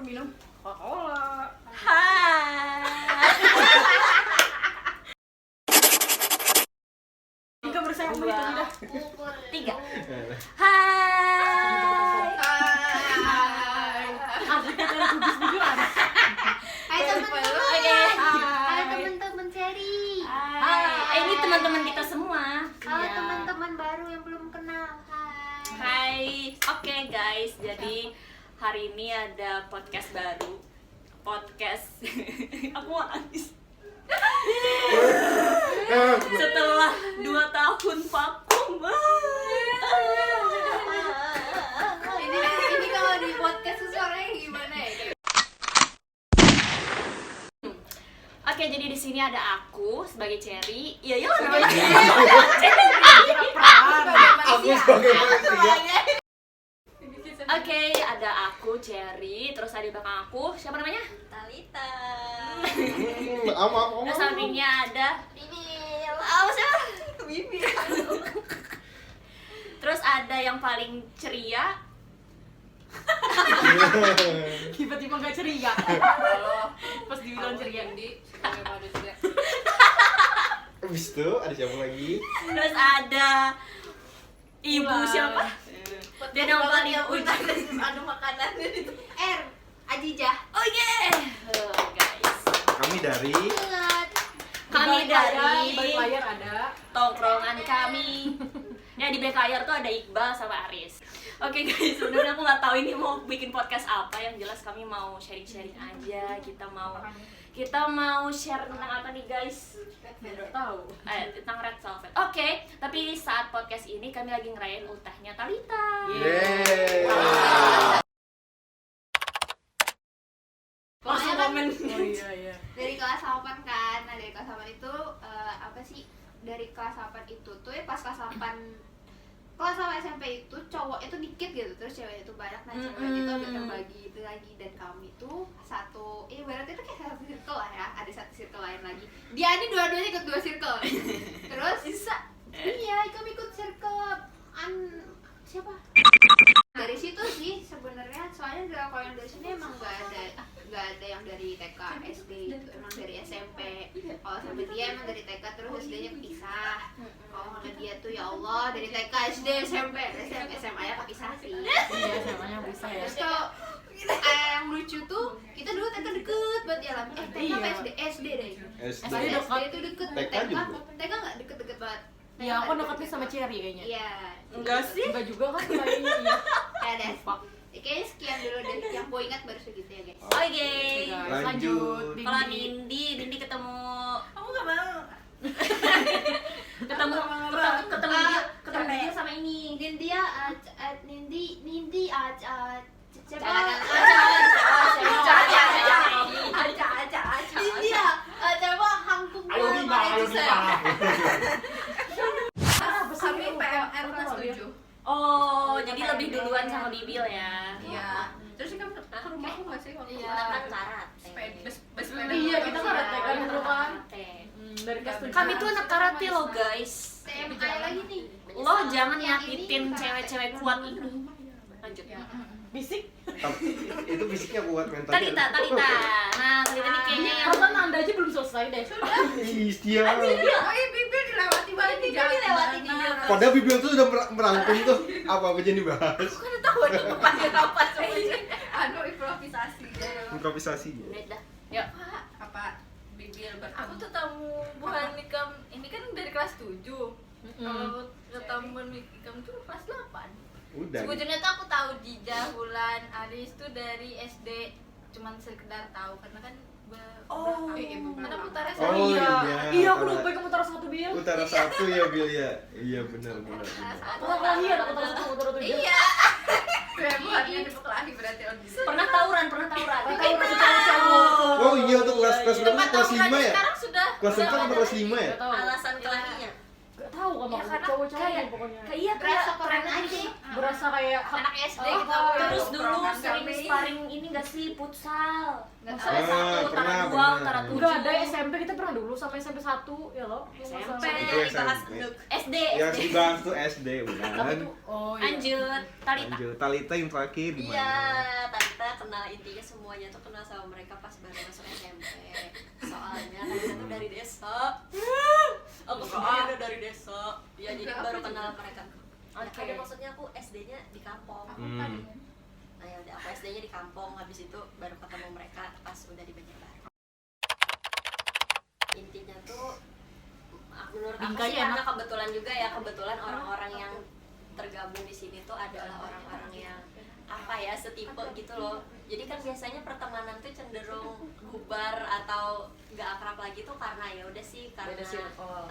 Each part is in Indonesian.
minum Coca-Cola. Hai. Tiga bersama itu udah. 3. Hai. Ada dari kubis juga ada. Hai teman-teman. Oke. Halo teman-teman Cherry. Hai. Ini teman-teman kita semua. Halo teman-teman baru yang belum kenal. Hai. Hai. Oke guys, jadi hari ini ada podcast baru. Podcast. Aku mau nangis. Setelah 2 tahun vakum. Ini kalau di podcast tuh suaranya gimana ya? Oke, jadi di sini ada aku sebagai Cherry. Iya, iya. Aku sebagai manusia. Oke, ada aku Cherry, terus ada di belakang aku siapa namanya? Talita. Terus sampingnya ada Bibil. siapa? Bibi. Terus ada yang paling ceria. Tiba-tiba gak ceria. Pas dibilang ceria. Habis itu ada siapa lagi? Terus ada ibu Ulah. siapa? Dia yang paling ujung. Adu makanan itu. Ajijah. Oh yeah. Guys. Kami dari Kami dari balik layar ada. tongkrongan kami. Ya di balik layar tuh ada Iqbal sama Aris. Oke guys, sebenarnya aku nggak tahu ini mau bikin podcast apa. Yang jelas kami mau sharing-sharing aja. Kita mau share tentang apa nih guys? Tidak tahu. Tentang Red Velvet. Oke, tapi saat podcast ini kami lagi ngerayain ultahnya Talita. Yeay. Langsung Pokoknya kan komen. Oh iya. dari kelas 8 kan. Nah, dari kelas 8 itu apa sih? Dari kelas 8 itu tuh ya pas kelas 8 SMP itu cowok itu dikit gitu, terus cewek itu banyak. Nah, cewek itu agak terbagi itu lagi, dan kami tuh satu, berarti itu kayak satu circle lah ya, ada satu circle lain lagi. Dia ini dua-duanya ikut 2 circle. Terus iya, kami ikut circle siapa? Dari situ sih sebenarnya, soalnya kalau yang dari sini emang gak ada yang dari TK, SD gitu, emang dari SMP. Kalau sama dia emang dari TK terus SD-nya kepisah. Kalau sama dia tuh ya Allah dari TK, SD, SMP, SMA ya kepisah sih. Iya, samanya bisa ya. Terus kalau yang lucu tuh kita dulu TK deket banget ya lah. TK apa SD deh. SD. Pas SD itu deket. TK juga. TK nggak deket-deket banget. Iya, aku deketnya sama Cherry kayaknya. Iya. Enggak sih? Enggak juga kan kayaknya. Iya. Ya deh. Kayaknya sekian dulu deh, yang gue ingat baru segitu ya guys. Oke. Guys, lanjut. Kalau Nindi ketemu Kamu gak mau? ketemu dia sama ini. Nindi Kami PLN kelas 7. Oh, jadi lebih duluan sama Bibil ya. Iya. Terus kamu ke rumahku nggak sih waktu itu? Iya. Sepeda. Iya, kita karate kan dulu kan. Dari kelas 7. Kami tuh anak karate loh guys. TMI lagi nih. Lo jangan nyakitin cewek-cewek kuat ini. Lanjut. Bisik. Itu fisiknya kuat mentalnya. Talita. Nah, Talita nih kayaknya yang Perasaan Anda aja belum selesai deh. Ih, dia. Oh iya, bibir dilewati banget di jalan. dilewati di jalan. Padahal Bibil tuh udah merangkum tuh apa aja yang dibahas. Kan tahu ada depannya apa semuanya. Improvisasi. Improvisasi. Udah dah. Yuk. Apa? Bibir aku tuh tamu bukan nikam. Ini kan dari kelas 7. Kalau ketemu nikam tuh kelas 8. Udah. Sebetulnya tuh aku tahu Jija, Hulan, Aris tuh dari SD, cuman sekedar tahu karena kan karena Utara Oh, Iya. iya. Iya, aku lupa kamu utara 1 Bil. Utara 1 ya Bil ya. Iya benar. Aku kelahi ada utara 1, utara 7. Iya. Buatnya di Peklahi berarti Pernah tawuran. Oh iya tuh kelas berapa? Tempat Kelas 5 ya? sekarang sudah Kelas 4 atau kelas 5 ya? Enggak tahu. Alasan kelahinya. Enggak tahu kamu. sama Ya, karena cowok-cowok kayak- pokoknya. Iya, Berasa kayak keren keren aja. Berasa kayak anak SD Oh, gitu. Terus dulu Tongkrongan sering kami. sparring ini gak sih, futsal. Nggak Salah tahu. satu, Pernah, tara dua, pernah. tara tujuh. enggak ada SMP, kita pernah dulu sampai SMP 1 ya lo. SMP Itu dibahas SMP. dulu. SD, Yang SD. dibahas tuh SD Tapi bukan. tuh oh iya. Lanjut, Talita. Lanjut Talita yang terakhir Iya, gimana? Talita kenal, intinya semuanya tuh kenal sama mereka pas baru masuk SMP. Soalnya Talita tuh dari desa. Aku sendiri tuh dari desa. Ya jadi baru kenal mereka. Oke. Ada maksudnya aku SD-nya di kampung. Nah ya udah, aku SD-nya di kampung, habis itu baru ketemu mereka pas udah di Banjarbaru. Intinya tuh menurut aku Bingkanya sih karena enak. kebetulan juga ya, kebetulan orang-orang yang tergabung di sini tuh adalah orang-orang yang apa ya, setipe gitu loh. Jadi kan biasanya pertemanan tuh cenderung bubar atau gak akrab lagi tuh karena ya udah sih karena Beda circle.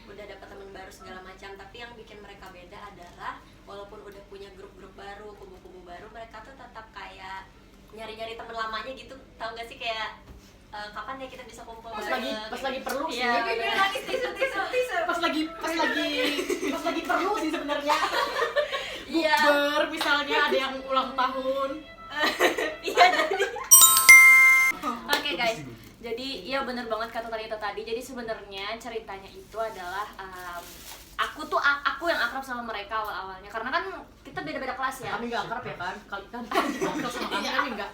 udah dapet teman baru segala macam. Tapi yang bikin mereka beda adalah walaupun udah punya grup-grup baru, kubu-kubu baru, mereka tuh tetap kayak nyari-nyari temen lamanya gitu. Tahu gak sih kayak kapan ya kita bisa kumpul Pas bareng? lagi perlu sih. Iya, Ini bener. nangis tisu. Pas lagi perlu sih sebenarnya. Iya. Bukber misalnya ada yang ulang tahun. Iya jadi. Oke guys, jadi iya bener banget kata Talita tadi. Jadi sebenarnya ceritanya itu adalah aku yang akrab sama mereka awal-awalnya karena kan kita beda-beda kelas ya. Kami enggak akrab ya kan? Kali kan akrab sama kami enggak.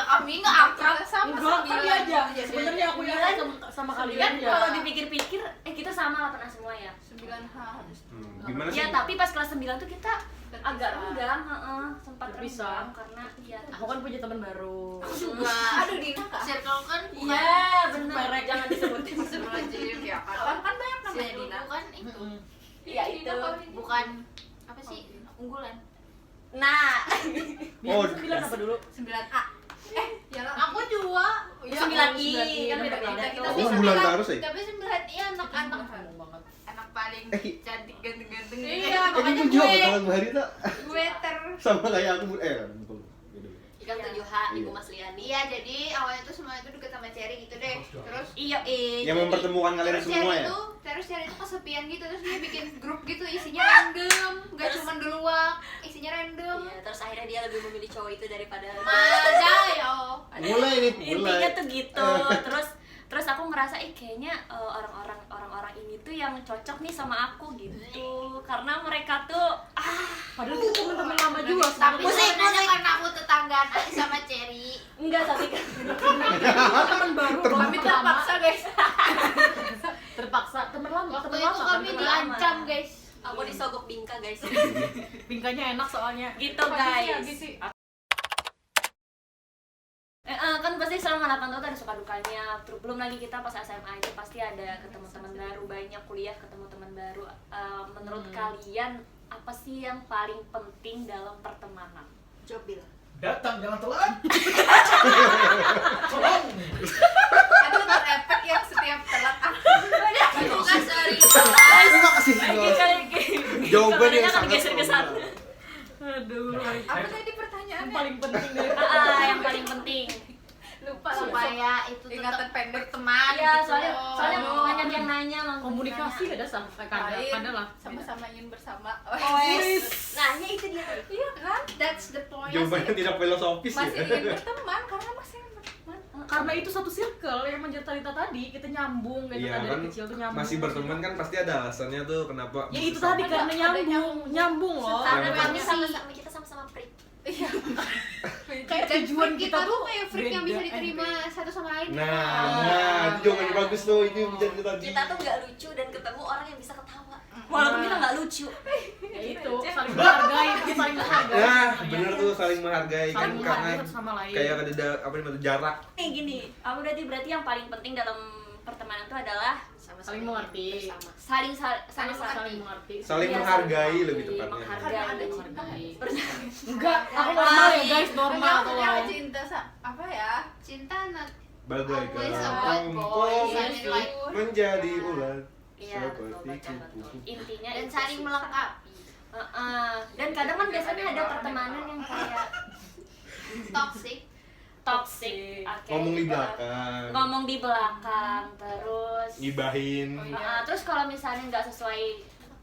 Kami nggak akrab sama Enggak, kali sembilan. aja. Sebenarnya aku yang sama Kan kalian ya. kalau dipikir-pikir kita sama lah pernah semua ya. 9H. Gimana sih? Ya tapi pas kelas 9 tuh kita Terpisah. agak renggang, sempat Terpisah. renggang karena iya. Aku kan punya teman baru. Juga. Aduh Dina kak. Circle kan Iya, bener. Jangan disebutin. Astagfirullahaladzim ya kan. Kan banyak namanya Dina kan itu. Iya itu. Bukan apa sih unggulan. Nah, Oh, 9 apa dulu? 9A. Aku juga. Ya, 9I kan iya, beda-beda kita- tuh. Oh, bulan terus ya? Tapi 9I anak-anak Ngomong banget. anak paling cantik ganteng-ganteng. Iya, Ini makanya tujuh gue kalau Bu Harita gue sama kayak aku bukan. Ikan 7H, Ibu Mas Liani. Iya, jadi awalnya tuh semua itu deket sama Cherry gitu deh. Terus Iya, Yang mempertemukan kalian terus semua ya. Cherry itu kesepian gitu, terus dia bikin grup gitu isinya random, gak Terus- cuma geluak, isinya random. Iya, terus akhirnya dia lebih memilih cowok itu daripada Masa ya. Mulai nih, mulai. intinya tuh gitu. Terus aku ngerasa kayaknya orang-orang ini tuh yang cocok nih sama aku gitu. Karena mereka tuh Padahal kita teman-teman lama juga Tapi sebenarnya. sebenarnya karena aku tetanggaan aja sama Cherry. enggak tapi kan teman baru Kami terpaksa guys. terpaksa teman lama Waktu teman itu lama kami kan? diancam guys. aku disogok bingka guys. Bingkanya enak soalnya Gitu guys. Kan pasti selama 8 tahun ada suka dukanya. Terus belum lagi kita pas SMA itu pasti ada ketemu teman baru, banyak kuliah ketemu teman baru. Menurut kalian apa sih yang paling penting dalam pertemanan? Jobil. Datang jangan telat. Ada terefek yang setiap telat aku. Bukan sorry. Terima kasih. Jawaban yang Kameranya kan sangat geser ke sana. aduh Apa tadi yang pertanyaannya? paling penting dari Yang paling penting. Lupa Supaya itu ingatan tetap pendek berteman Iya, gitu soalnya loh. soalnya Aduh. banyak yang nanya komunikasi ada sampai ada lah sama-sama ingin bersama. Nah, itu dia. Iya kan? That's the point. Jawabannya tidak filosofis Masih ya. ingin berteman karena masih ingin berteman. karena itu satu circle yang menjadi Talita tadi kita nyambung gitu Iya kan dari kan kecil tuh nyambung masih berteman kan pasti ada alasannya tuh kenapa. ya itu tadi Ada- karena ada nyambung loh Karena Yang kami pasti- kita sama-sama freak. kayak tujuan Freak kita tuh kayak freak yang bisa beda. diterima satu sama lain. Nah, itu jawabannya bagus tuh, itu yang menjadi tadi. Kita tuh nggak lucu dan ketemu orang yang bisa ketawa. Walaupun kita nggak lucu. ya itu saling menghargai saling menghargai Nah, sebenarnya. bener tuh saling menghargai kan saling karena menghargai satu sama lain kayak ada apa namanya jarak. Gini, aku berarti yang paling penting dalam pertemanan itu adalah saling mengerti saling saling mengerti Saling Iya, menghargai saling lebih mengerti, tepatnya. menghargai. saling menghargai Bersama. enggak aku normal ya guys normal Maksudnya tolong cinta apa ya? Cinta not Bagaikan always about boys and kompor like menjadi ular Iya, betul, seperti betul, betul. kupu. Intinya dan itu saling sih. melengkapi. Dan kadang kan biasanya ada pertemanan yang kayak Toxic. toxic. Oke, Ngomong di gitu. belakang, Ngomong di belakang, terus ngibahin. Oh, iya. terus kalau misalnya nggak sesuai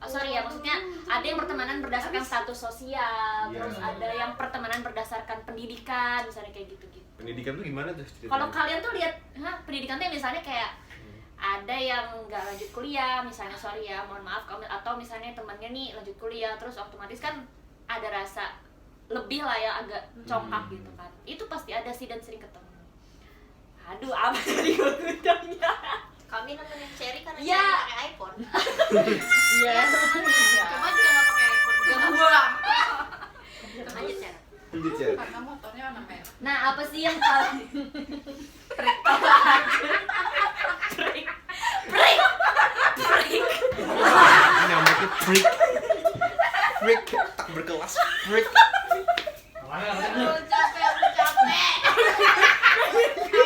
sorry ya, maksudnya ada yang pertemanan berdasarkan status sosial, Iya. terus ada yang pertemanan berdasarkan pendidikan, misalnya kayak gitu-gitu. Pendidikan tuh gimana tuh ceritanya? Kalau kalian tuh lihat, pendidikan tuh misalnya kayak ada yang nggak lanjut kuliah, misalnya sorry ya, mohon maaf, atau misalnya temannya nih lanjut kuliah, terus otomatis kan ada rasa lebih lah ya, agak congkak gitu kan. Itu pasti ada sih dan sering ketemu. Aduh, apa tadi ujungnya? Kami nemenin Cherry karena Ya. Cherry pakai iPhone. Iya. Coba juga nggak pakai iPhone, jangan bolang. Lanjut Cher. Lanjut ya. Karena motornya warna merah. Nah, apa sih yang paling break. Nyamuknya freak. Freak tak berkelas. Freak. Aku capek.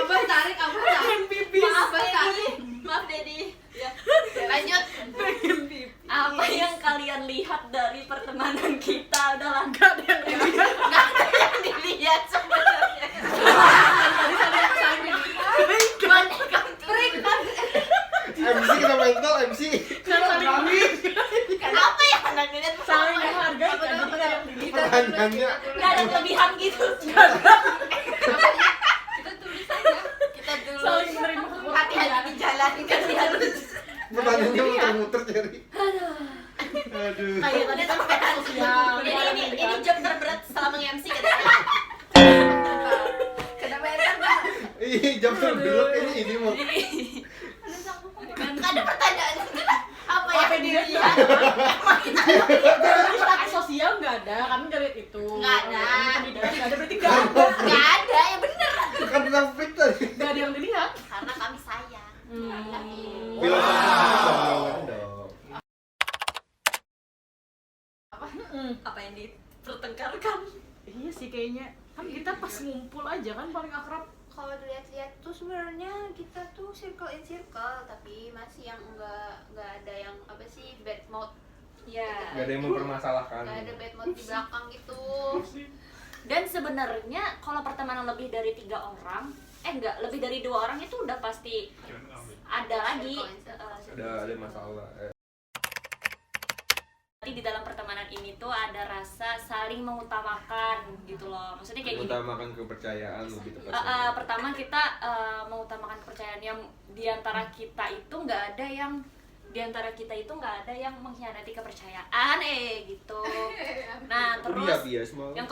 Abah tarik. Maaf, Abah tarik. Maaf Dedi. Ya. Lanjut. Apa yang kalian lihat dari pertemanan kita? Udah lah, Nggak ada yang lihat. Dilihat sebenarnya. MC kita mental MC. Kenapa ya anak dilihat? Saling menghargai kan, jadi nggak ada yang dilihat. Pertanyaannya nggak ada kelebihan gitu. Kita tulis aja. Kita dulu Saling menerima kekurangan. hati-hati di jalan kan harus. pertanyaannya muter-muter Cherry. Aduh. Kayak tadi kan status sosial. Ini job terberat selama nge-MC katanya. Kenapa ya, Bang? Ih, jam tergelap ini mau. Nggak ada pertanyaan. Apa yang Apa dia dilihat? Jadi status sosial nggak ada, kami nggak lihat itu. Nggak ada. Pendidikan nggak ada, berarti nggak ada. Nggak ada, ya bener. Kan bilang freak tadi. Nggak ada yang dilihat. Karena kami sayang. Filosofi dong. Apa yang dipertengkarkan? Iya sih kayaknya. Kan kita pas ngumpul aja kan paling akrab. Kalau dilihat-lihat tuh sebenarnya kita tuh circle in circle, tapi masih yang nggak ada yang apa sih bad mood, Ya. Gak ada yang mempermasalahkan. nggak ada bad mood di belakang gitu. Dan sebenarnya kalau pertemanan lebih dari 3 orang, enggak, lebih dari 2 orang itu udah pasti ada lagi. Ada masalah. Nanti di dalam pertemanan ini tuh ada rasa saling mengutamakan gitu loh. Maksudnya kayak gini. Mengutamakan kepercayaan lebih tepatnya. Pertama kita mengutamakan kepercayaan yang diantara kita itu nggak ada yang mengkhianati kepercayaan gitu. Nah terus yang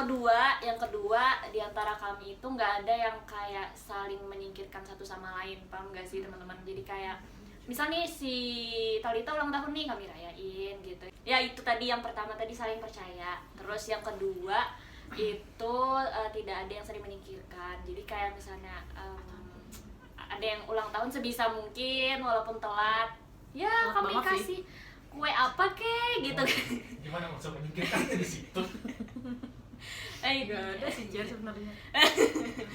kedua diantara kami itu nggak ada yang kayak saling menyingkirkan satu sama lain, paham nggak sih teman-teman? Jadi kayak misalnya si Talita ulang tahun nih kami rayain gitu. Ya itu tadi yang pertama tadi saling percaya. Terus yang kedua itu tidak ada yang saling menyingkirkan. Jadi kayak misalnya ada yang ulang tahun sebisa mungkin walaupun telat, ya Maaf kami banget sih. kasih kue apa kek gitu. Gimana maksud menyingkirkan di situ? Nggak ada sih Jen sebenarnya.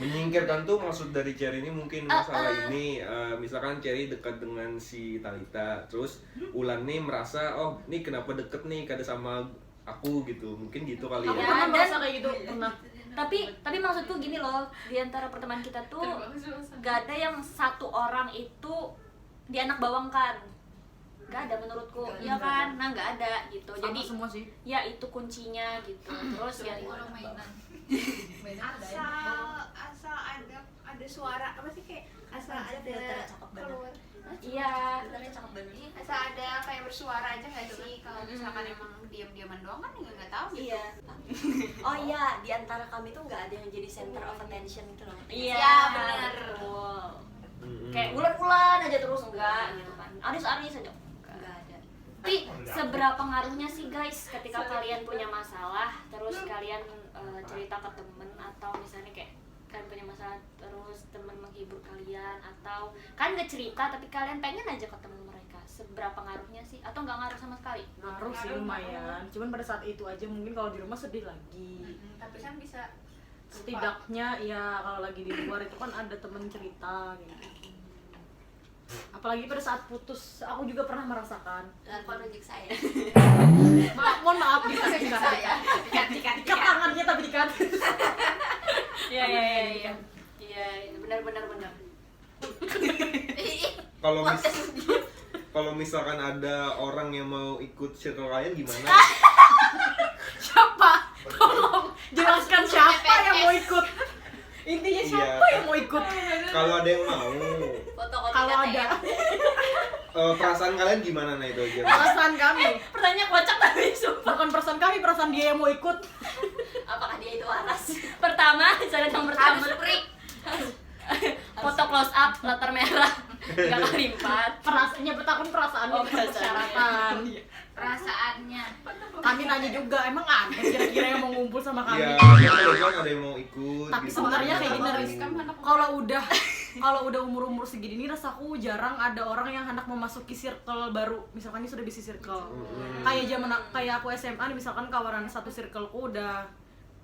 Menyingkirkan tuh maksud dari Cherry ini mungkin masalah ini misalkan Cherry dekat dengan si Talita, terus Ulan nih merasa oh nih kenapa deket nih kada sama aku gitu, mungkin gitu kali Aku ya. pernah dan- merasa kayak gitu, pernah. Tapi maksudku gini loh, di antara pertemanan kita tuh gak ada yang satu orang itu dianak bawangkan, gak ada menurutku, iya kan? Nah gak ada gitu. Sama Jadi semua sih. ya itu kuncinya gitu. Terus ya Orang mainan. asal ada suara apa sih, kayak asal ada cakep banget. keluar, iya. Sebenarnya cakep banget. asal ada kayak bersuara aja nggak sih? Kalau misalkan emang diam-diaman doang kan nggak tahu gitu. Iya. Oh iya, di antara kami tuh nggak ada yang jadi center of attention gitu loh. Iya, Ya, bener. betul. Mm-mm. Kayak bulan-bulan aja terus enggak gitu kan. Aris-aris aja. Nggak ada. Tapi seberapa ngaruhnya sih guys ketika kalian punya masalah terus kalian cerita ke temen, atau misalnya kayak kalian punya masalah terus temen menghibur kalian, atau kan nggak cerita tapi kalian pengen aja ketemu mereka, seberapa ngaruhnya sih? Atau nggak ngaruh sama sekali? Ngaruh sih lumayan. Cuman pada saat itu aja mungkin kalau di rumah sedih lagi. Tapi kan bisa Setidaknya ya kalau lagi di luar itu kan ada temen cerita gitu. Apalagi pada saat putus, aku juga pernah merasakan. Lakukan unjuk saya. Mohon maaf dikat Dikat. tangannya tapi dikat. Iya, benar. Kalau kalau misalkan ada orang yang mau ikut circle kalian gimana? Siapa? Tolong jelaskan siapa yang mau ikut. Intinya siapa yang mau ikut? Kalau ada yang mau, Fotokopi Kalau KTP. ada perasaan kalian gimana? Nah itu aja. perasaan kami, Pertanyaan kocak tapi sumpah. bukan perasaan kami, perasaan dia yang mau ikut. Apakah dia itu waras? Pertama, cara yang pertama Harus break. foto close up latar merah 3x4. Perasaannya bertakun perasaan Oh, itu persyaratan. Perasaannya. Kami nanya juga, emang ada kira-kira yang mau ngumpul sama kami? Iya, kan ada yang mau ikut. Tapi gitu. sebenarnya kayak gini, Kalau Riz. Rizka mah anak- Kalau udah umur segini nih, rasaku jarang ada orang yang hendak memasuki circle baru. Misalkan ini sudah bisa circle. Kayak aku SMA nih, misalkan kawanan satu circleku udah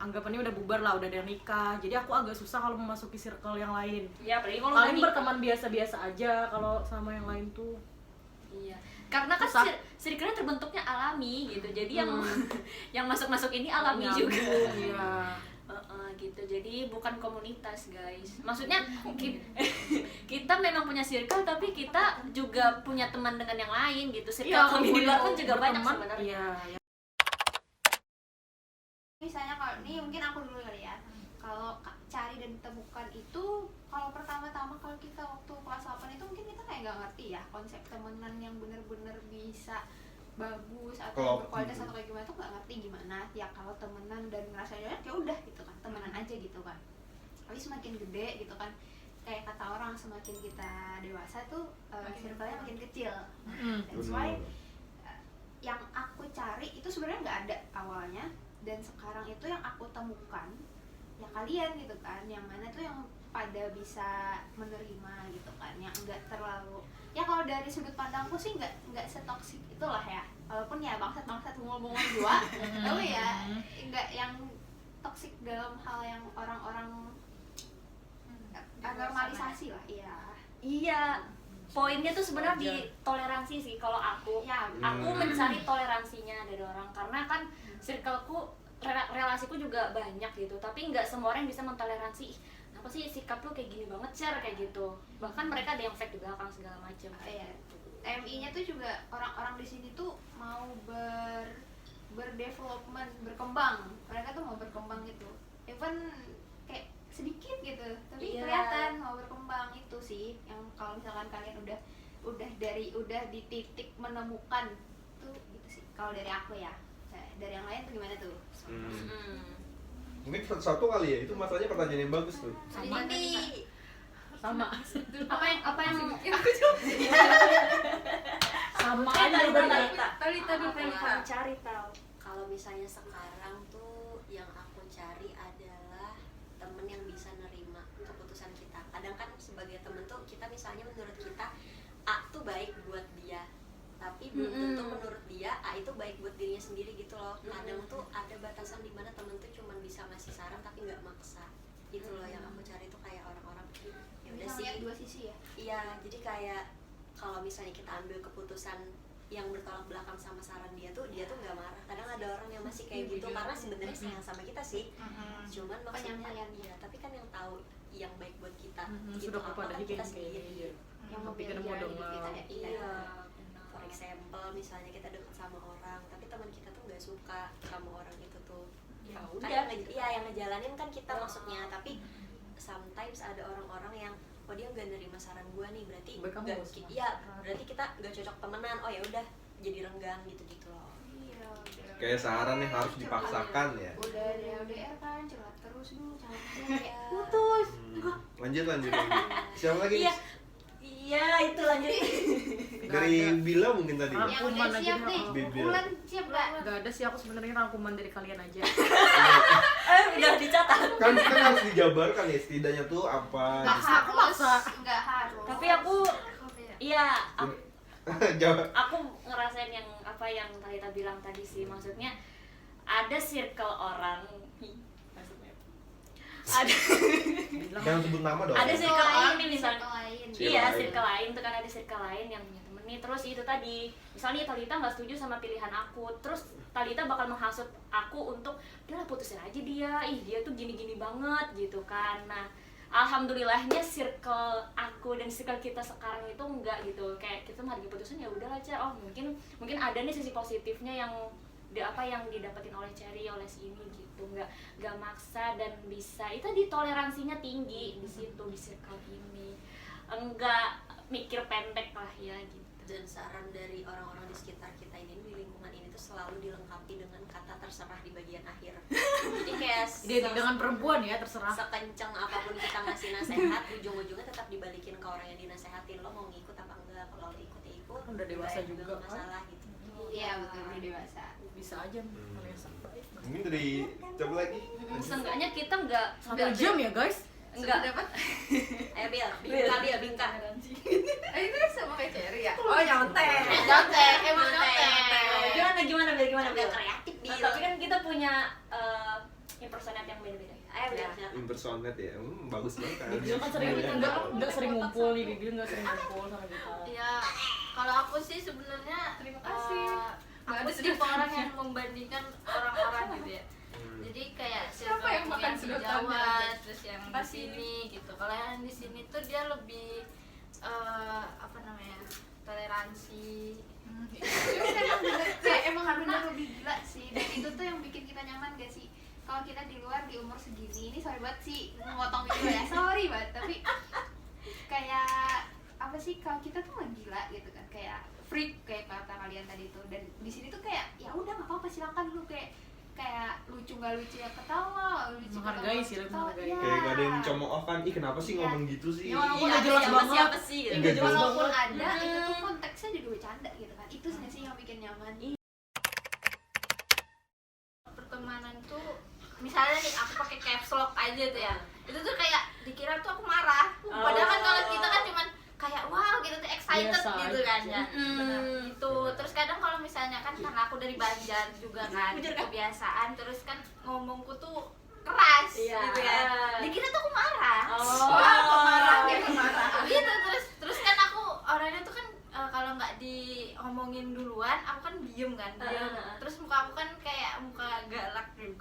anggapannya udah bubar lah, udah ada yang nikah. Jadi aku agak susah kalau memasuki circle yang lain. Ya, apalagi kalau Paling udah nikah. berteman biasa-biasa aja kalau sama yang lain tuh. Iya. Karena kan Susah. circle-nya terbentuknya alami gitu. Jadi yang yang masuk-masuk ini alami Nyambung, juga. Iya. Gitu. Jadi bukan komunitas, guys. Maksudnya kita memang punya circle tapi kita juga punya teman dengan yang lain gitu. Circle Iya, kami di luar pun juga banyak berteman, sebenarnya. Iya. Misalnya kalau ini mungkin aku dulu kali ya. Kalau cari dan temukan itu, kalau pertama-tama kalau kita waktu kelas 8 itu mungkin kita kayak nggak ngerti ya konsep temenan yang bener-bener bisa bagus atau Klop berkualitas gitu. atau kayak gimana tuh nggak ngerti gimana ya. Kalau temenan dan ngerasa ya udah gitu kan, temenan aja gitu kan. Tapi semakin gede gitu kan, kayak kata orang semakin kita dewasa tuh circle-nya makin kecil. That's why yang aku cari itu sebenarnya nggak ada awalnya, dan sekarang itu yang aku temukan ya kalian gitu kan, yang mana tuh yang pada bisa menerima gitu kan, yang enggak terlalu ya, kalau dari sudut pandangku sih nggak setoksik itulah ya, walaupun ya bangsat bungul-bungul dua tapi ya nggak yang toksik dalam hal yang orang-orang normalisasi lah. Iya. Poinnya tuh sebenarnya di toleransi sih kalau aku. Ya, Aku mencari toleransinya dari orang karena kan circleku relasiku juga banyak gitu, tapi nggak semua orang bisa mentoleransi. Apa sih sikap lu kayak gini banget, share kayak gitu. Bahkan mereka ada yang fake di belakang segala macam. Iya. TMI-nya tuh juga orang-orang di sini tuh mau berdevelopment, berkembang. Mereka tuh mau berkembang gitu. Even kayak sedikit gitu, tapi Iya. kelihatan mau berkembang. Itu sih yang kalau misalkan kalian udah di titik menemukan tuh gitu sih. Kalau dari aku ya. Dari yang lain tuh gimana tuh? Mungkin satu kali ya, itu masalahnya pertanyaan yang bagus tuh. Sama. Ini Sama. Apa yang Sama Eh, aja Talita, bener. Talita. Talita dulu, Apa yang Talita. aku cari tahu? Kalau misalnya sekarang tuh yang aku cari adalah temen yang bisa nerima keputusan kita. Kadang kan sebagai temen tuh kita misalnya menurut kita A tuh baik buat dia, tapi belum tentu menurut dia A itu baik buat dirinya sendiri gitu loh. Kadang tuh ada batasan dimana temen tuh cuma bisa ngasih saran tapi nggak maksa. Gitu loh yang aku cari tuh, kayak orang-orang ya udah bisa sih. lihat dua sisi ya. Iya, jadi kayak kalau misalnya kita ambil keputusan yang bertolak belakang sama saran dia tuh nggak marah. Kadang ada orang yang masih kayak gitu karena sebenarnya sayang sama kita sih. Cuman maksudnya Penyampaian. iya, tapi kan yang tahu yang baik buat kita gitu Sudah apa kepada kan kita kayak sendiri. gini. Yang Tapi memilih kan mau jalan dong, hidup kita ya. Iya. For example, misalnya kita deket sama orang, tapi teman kita tuh nggak suka sama orang itu tuh. Ya Kan udah. iya, yang ngejalanin kan kita maksudnya, tapi sometimes ada orang-orang yang oh dia nggak nerima saran gua nih, berarti Baik, kamu nggak, nggak usah. iya berarti kita nggak cocok temenan. Oh ya udah, jadi renggang gitu-gitu loh. Iya. Kayak saran yang harus dipaksakan ya. Udah LDR kan, curhat terus dulu, Iya. putus. Lanjut. Siapa lagi? Iya. Iya, itu lanjut. Dari Bila mungkin tadi. Ah. ya? Yang udah Rangkuman aja siap deh. nih, Bibir. bulan siap gak? Gak ada sih, aku sebenarnya rangkuman dari kalian aja. Udah dicatat. Kan harus dijabarkan ya, setidaknya tuh apa. Gak Aku harus, maksa. gak harus. Tapi aku iya, Jawab. aku ngerasain yang apa yang Talita bilang tadi sih, maksudnya ada circle orang maksudnya ada Jangan sebut nama dong. ada circle orang nih misalnya circle lain. iya lain. circle lain tuh kan, ada circle lain yang punya temen nih. Terus itu tadi misalnya Talita nggak setuju sama pilihan aku, terus Talita bakal menghasut aku untuk udahlah putusin aja dia, ih dia tuh gini-gini banget gitu kan. Nah alhamdulillahnya circle aku dan circle kita sekarang itu enggak gitu, kayak kita menghargai keputusan ya udahlah Cer, oh mungkin ada nih sisi positifnya yang yang didapetin oleh Cherry, oleh si ini gitu, nggak maksa dan bisa itu di toleransinya tinggi di situ, di circle ini enggak mikir pendek lah ya gitu. Dan saran dari orang-orang di sekitar kita ini, di lingkungan ini tuh selalu dilengkapi dengan kata terserah di bagian akhir. Jadi kayak Identik dengan perempuan ya, terserah. sekencang apapun kita ngasih nasihat, ujung-ujungnya tetap dibalikin ke orang yang dinasehatin. Lo mau ngikut apa enggak? Kalau lo ikut ya ikut, Udah dewasa enggak, juga, enggak kan? masalah gitu. Iya betul, udah dewasa. Bisa aja melesak baik. Mungkin dari coba lagi. Seenggaknya kita enggak 1 jam ya guys. enggak dapat. Ayo Bil, bingka. Itu sama kayak Cherry ya. Oh, nyontek. Nyontek, emang nyontek. gimana Udah Bil? kreatif Bil. Tapi kan kita punya impersonate yang beda-beda. Ayo Bil, silakan. Impersonate ya, bagus banget kan. Dia kan sering enggak sering ngumpul nih, dia enggak sering ngumpul sama kita. Ya, kalau aku sih sebenarnya Terima kasih. Nggak Aku ada tipe orang yang membandingkan orang-orang gitu ya. Jadi kayak Siapa yang circle makan di sedotan Jawa, aja? terus yang di sini gitu. Kalau yang di sini tuh dia lebih apa namanya, toleransi. Emang bener lebih gila sih. Dan itu tuh yang bikin kita nyaman gak sih? Kalau kita di luar di umur segini, ini sorry banget sih memotong video ya, sorry banget. Tapi kayak apa sih, kalau kita tuh nggak gila gitu kan, kayak freak kayak kata kalian tadi tuh. Dan di sini tuh kayak ya udah nggak apa-apa, silakan lu kayak lucu nggak lucu ya ketawa, lucu Menghargai ketawa, sih, lebih ketawa. menghargai. Ya. Kayak gak ada yang cemoohkan, ih kenapa sih ngomong gitu sih? Ya, walaupun Iya, nggak jelas siapa banget. siapa sih gitu. Nggak jelas Walaupun banget. ada, itu tuh konteksnya juga bercanda gitu kan. Itu sih yang bikin nyaman. Pertemanan tuh misalnya nih aku pakai caps lock aja tuh ya, itu tuh kayak dikira tuh aku marah, padahal kan kalau kita kan cuman kayak wow gitu tuh, excited Biasa gitu aja. kan ya. Gitu. Terus kadang kalau misalnya kan karena aku dari Banjar juga kan, kebiasaan terus kan ngomongku tuh keras Iya. gitu ya, dikira tuh aku marah. Oh. Wah, aku marah gitu, gitu. Terus kan aku orangnya tuh kan kalau nggak diomongin duluan aku kan diem kan, diem. Terus muka aku kan kayak muka galak Cuek.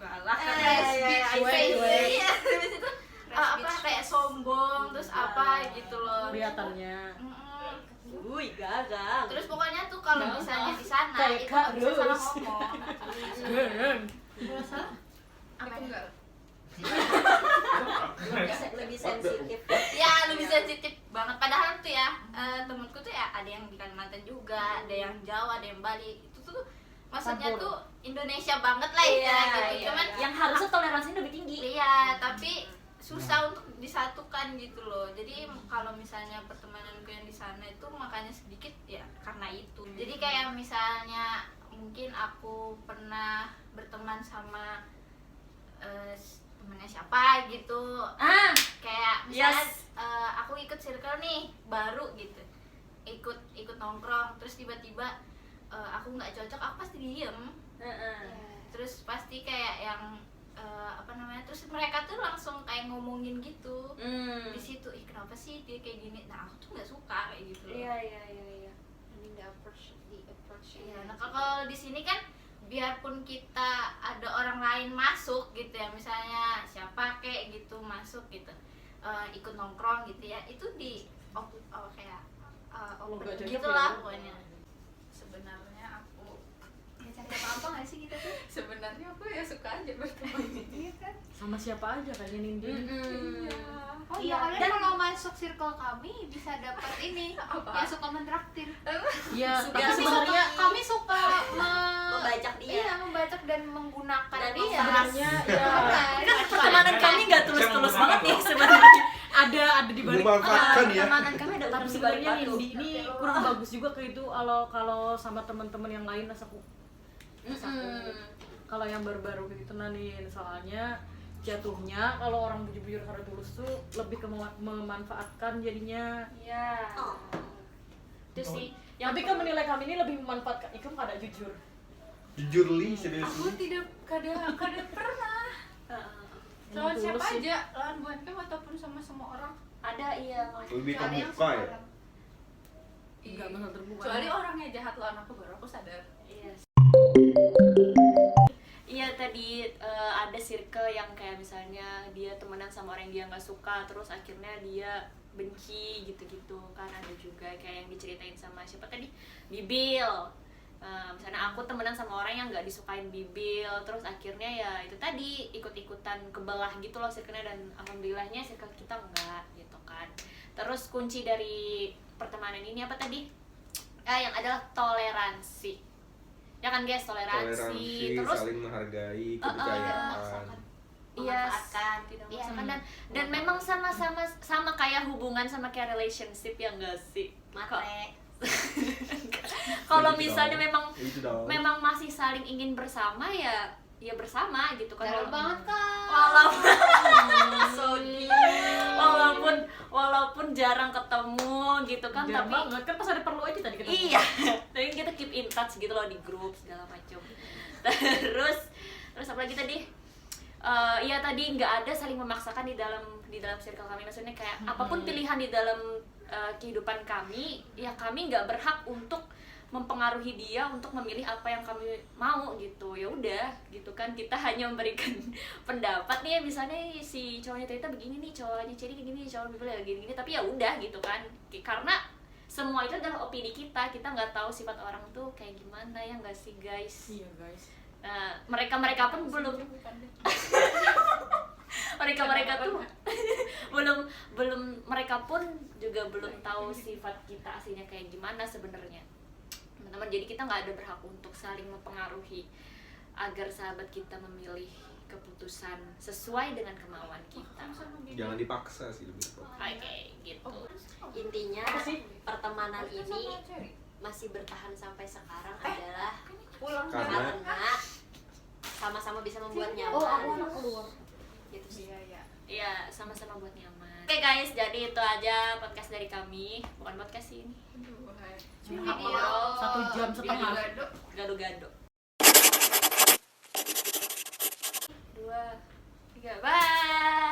iya. Habis itu apa kayak sombong, terus apa gitu loh. Kelihatannya. Wih, gagal. Terus pokoknya tuh kalau misalnya di sana Kayak itu Kak nggak bisa salah Rus. ngomong. Keren. Apa Aku ya? enggak. Lebih sensitif. Ya lebih sensitif banget. Padahal tuh ya temenku tuh ya ada yang di Kalimantan juga, ada yang Jawa, ada yang Bali. Itu tuh maksudnya Campur. tuh Indonesia banget lah ya gitu. Cuman yang harusnya toleransinya lebih tinggi. iya, tapi susah untuk disatukan gitu loh. Jadi kalau misalnya pertemananku yang di sana itu makanya sedikit ya karena itu. Jadi kayak misalnya mungkin aku pernah berteman sama temennya siapa gitu, kayak misalnya aku ikut circle nih baru gitu, ikut nongkrong, terus tiba-tiba aku nggak cocok, aku pasti diem. Terus pasti kayak yang apa namanya, terus mereka tuh langsung kayak ngomongin gitu di situ, ih kenapa sih dia kayak gini, nah aku tuh nggak suka kayak gitu loh. Iya. Mending di approach. Iya, nah kalau di sini kan biarpun kita ada orang lain masuk gitu ya, misalnya siapa kayak gitu masuk gitu, ikut nongkrong gitu ya, itu di kayak open Nggak cocok gitu ya, lah Bu. pokoknya. Sebenarnya aku Cari apa nggak sih kita tuh? sebenarnya aku ya suka aja berteman. Iya kan? Sama siapa aja kayaknya Nindi. Oh Iya, iya, kalian dan- kalau masuk circle kami bisa dapat ini yang suka mentraktir. Iya, tapi Kami sebenarnya kami suka Membajak dia. Iya, membajak dan menggunakan Dan dia. sebenarnya ya Kan pertemanan kami nggak tulus-tulus banget nih sebenarnya. ada di balik. Memanfaatkan ya. Pertemanan kami ada Tapi urusan di balik sebenarnya batu. Nindi ini kurang bagus juga kayak itu kalau sama teman-teman yang lain rasaku. Kalau yang baru-baru gitu Nanin, soalnya jatuhnya kalau orang bujur-bujur karena tulus tuh lebih ke memanfaatkan jadinya. Iya. Oh. Itu sih. Tapi kan menilai kami ini lebih memanfaatkan. Ikam kada jujur. Jujur li, serius Aku li. tidak kada pernah lawan Tulus siapa sih. aja, lawan bukan kamu ataupun sama semua orang. Ada iya. Lebih Ada yang terbuka ya. sekarang. Enggak masalah terbuka. Kecuali orangnya jahat lawan aku baru aku sadar. Iya. Iya tadi tadi ada circle yang kayak misalnya dia temenan sama orang yang dia nggak suka, terus akhirnya dia benci gitu-gitu kan, ada juga kayak yang diceritain sama siapa tadi, Bibil. Misalnya aku temenan sama orang yang nggak disukain Bibil, terus akhirnya ya itu tadi ikut-ikutan kebelah gitu loh circle-nya, dan alhamdulillahnya circle kita enggak gitu kan. Terus kunci dari pertemanan ini apa tadi? Yang adalah toleransi. Ya kan guys, toleransi. Terus saling menghargai, kepercayaan. Iya, Memanfaatkan. tidak Iya. memaksakan, dan memang sama kayak hubungan, sama kayak relationship ya enggak sih? Matre. Kalau Itu misalnya dong. Itu dong. memang masih saling ingin bersama ya bersama gitu kan. Dalam banget kan. Walaupun jarang ketemu gitu kan, Jarang tapi banget kan pas ada perlu aja tadi ketemu. iya, tapi kita keep in touch gitu loh di grup segala macam. Terus apa lagi tadi? Iya tadi nggak ada saling memaksakan di dalam circle kami, maksudnya kayak apapun pilihan di dalam kehidupan kami, ya kami nggak berhak untuk mempengaruhi dia untuk memilih apa yang kami mau gitu. Ya udah gitu kan, kita hanya memberikan pendapat nih, misalnya si cowoknya Tita begini nih, cowoknya Ceri kayak gini, cowoknya Bibel ya gini tapi ya udah gitu kan, karena semua itu adalah opini kita nggak tahu sifat orang tuh kayak gimana, ya nggak sih guys. Iya guys. Nah, mereka pun belum mereka tuh mereka pun juga belum tahu sifat kita aslinya kayak gimana sebenarnya, teman-teman. Jadi kita nggak ada berhak untuk saling mempengaruhi agar sahabat kita memilih keputusan sesuai dengan kemauan kita. Jangan dipaksa sih lebih tepat. Oke, gitu. Intinya pertemanan ini masih bertahan sampai sekarang adalah Karena karena sama-sama bisa membuat nyaman. Oh, aku anak keluar. Gitu sih. Iya, sama-sama buat nyaman. Oke guys, jadi itu aja podcast dari kami. Bukan podcast sih ini. Video 1 jam setengah. Gado-gado. 2, 3, bye.